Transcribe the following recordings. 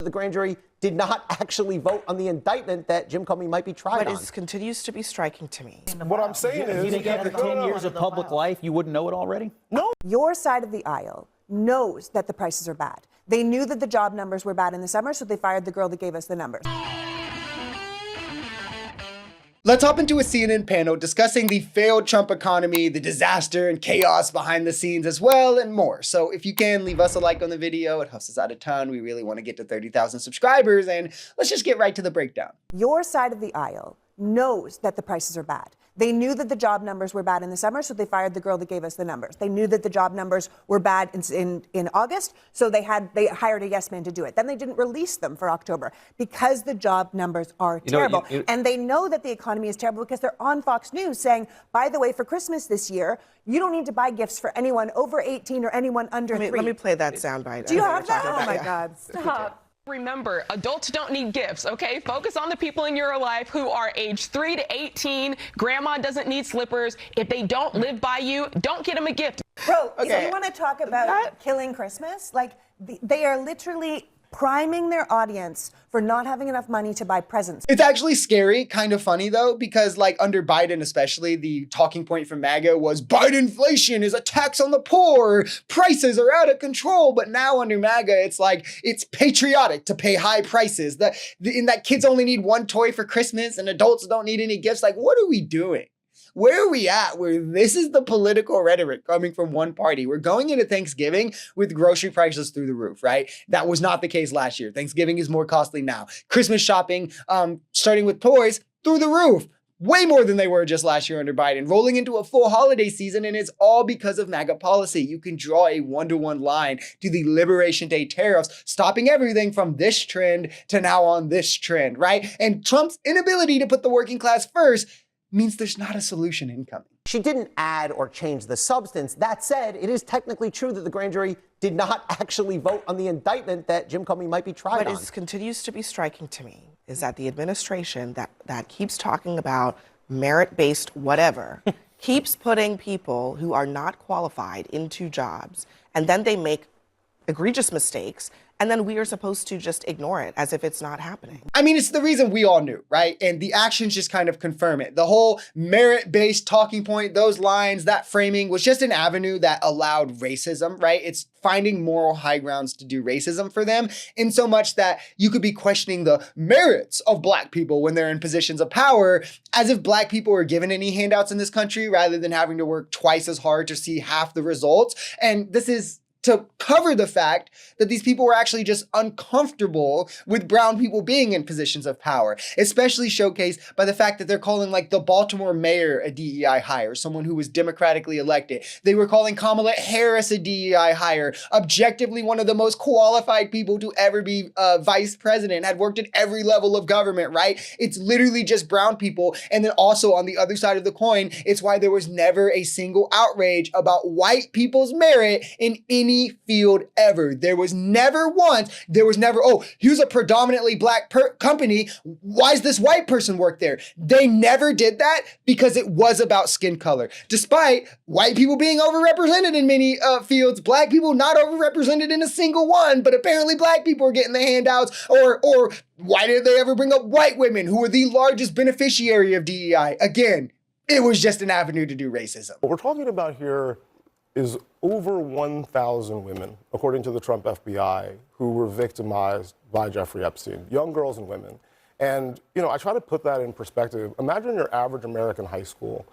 The grand jury did not actually vote on the indictment that Jim Comey might be tried on. But it continues to be striking to me. What I'm saying is, you think after 10 years of public life, you wouldn't know it already? No. Your side of the aisle knows that the prices are bad. They knew that the job numbers were bad in the summer, so they fired the girl that gave us the numbers. Let's hop into a CNN panel discussing the failed Trump economy, the disaster and chaos behind the scenes as well, and more. So if you can, leave us a like on the video. It helps us out a ton. We really want to get to 30,000 subscribers, and let's just get right to the breakdown. Your side of the aisle knows that the prices are bad. They knew that the job numbers were bad in the summer, so they fired the girl that gave us the numbers. They knew that the job numbers were bad in August, so they hired a yes man to do it. Then they didn't release them for October because the job numbers are terrible. And they know that the economy is terrible because they're on Fox News saying, by the way, for Christmas this year, you don't need to buy gifts for anyone over 18 or anyone under 3. Let me play that soundbite. Do you have that? Oh my God, stop. Remember, adults don't need gifts, okay? Focus on the people in your life who are age 3 to 18. Grandma doesn't need slippers. If they don't live by you, don't get them a gift. Bro, if you want to talk about killing Christmas, like they are literally priming their audience for not having enough money to buy presents. It's actually scary, kind of funny though, because like under Biden especially, the talking point from MAGA was Bidenflation is a tax on the poor, prices are out of control. But now under MAGA, it's like, it's patriotic to pay high prices. In that kids only need one toy for Christmas and adults don't need any gifts. Like, what are we doing? Where are we at where this is the political rhetoric coming from one party? We're going into Thanksgiving with grocery prices through the roof, right? That was not the case last year. Thanksgiving is more costly now. Christmas shopping, starting with toys, through the roof. Way more than they were just last year under Biden, rolling into a full holiday season, and it's all because of MAGA policy. You can draw a one-to-one line to the Liberation Day tariffs, stopping everything from this trend to now on this trend, right? And Trump's inability to put the working class first means there's not a solution incoming. She didn't add or change the substance. That said, it is technically true that the grand jury did not actually vote on the indictment that Jim Comey might be tried on. What continues to be striking to me is that the administration that keeps talking about merit-based whatever keeps putting people who are not qualified into jobs, and then they make egregious mistakes, and then we are supposed to just ignore it as if it's not happening. I mean, it's the reason we all knew, right? And the actions just kind of confirm it. The whole merit-based talking point, those lines, that framing was just an avenue that allowed racism, right? It's finding moral high grounds to do racism for them, in so much that you could be questioning the merits of Black people when they're in positions of power, as if Black people were given any handouts in this country rather than having to work twice as hard to see half the results. And this is to cover the fact that these people were actually just uncomfortable with brown people being in positions of power, especially showcased by the fact that they're calling like the Baltimore mayor a DEI hire, someone who was democratically elected. They were calling Kamala Harris a DEI hire, objectively one of the most qualified people to ever be vice president, had worked at every level of government, right? It's literally just brown people. And then also on the other side of the coin, it's why there was never a single outrage about white people's merit in any field ever. There was never once, oh, here's a predominantly Black company. Why does this white person work there? They never did that because it was about skin color. Despite white people being overrepresented in many fields, Black people not overrepresented in a single one, but apparently Black people are getting the handouts. Or why did they ever bring up white women who were the largest beneficiary of DEI? Again, it was just an avenue to do racism. What we're talking about here is over 1,000 women, according to the Trump FBI, who were victimized by Jeffrey Epstein, young girls and women. And, you know, I try to put that in perspective. Imagine your average American high school.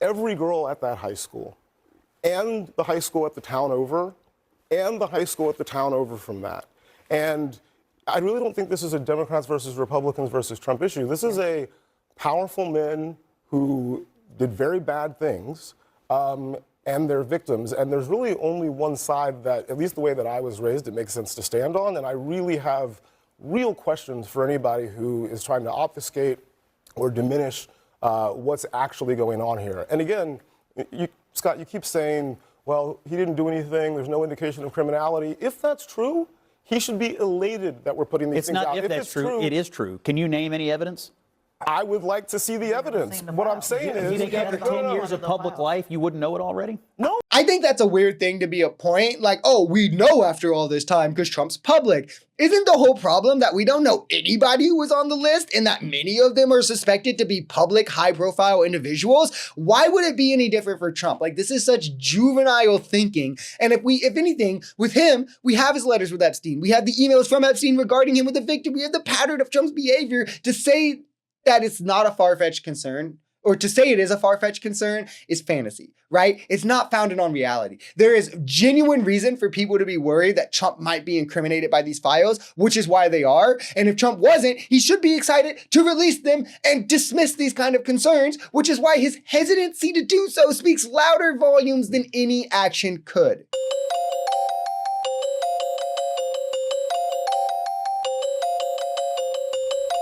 Every girl at that high school, and the high school at the town over, and the high school at the town over from that. And I really don't think this is a Democrats versus Republicans versus Trump issue. This is a powerful men who did very bad things, and their victims. And there's really only one side that, at least the way that I was raised, it makes sense to stand on. And I really have real questions for anybody who is trying to obfuscate or diminish what's actually going on here. And again, Scott, you keep saying, well, he didn't do anything, there's no indication of criminality. If that's true, he should be elated that we're putting these things out. It's not if that's true, it is true. Can you name any evidence? I would like to see the evidence. What I'm saying You is, think after 10 years of public life, you wouldn't know it already? no. I think that's a weird thing to be a point. Like, oh, we know after all this time because Trump's public. Isn't the whole problem that we don't know anybody who was on the list and that many of them are suspected to be public, high-profile individuals? Why would it be any different for Trump? Like, this is such juvenile thinking. And if anything, with him, we have his letters with Epstein. We have the emails from Epstein regarding him with a victim. We have the pattern of Trump's behavior. To say that it's not a far-fetched concern, or to say it is a far-fetched concern, is fantasy, right? It's not founded on reality. There is genuine reason for people to be worried that Trump might be incriminated by these files, which is why they are. And if Trump wasn't, he should be excited to release them and dismiss these kind of concerns, which is why his hesitancy to do so speaks louder volumes than any action could.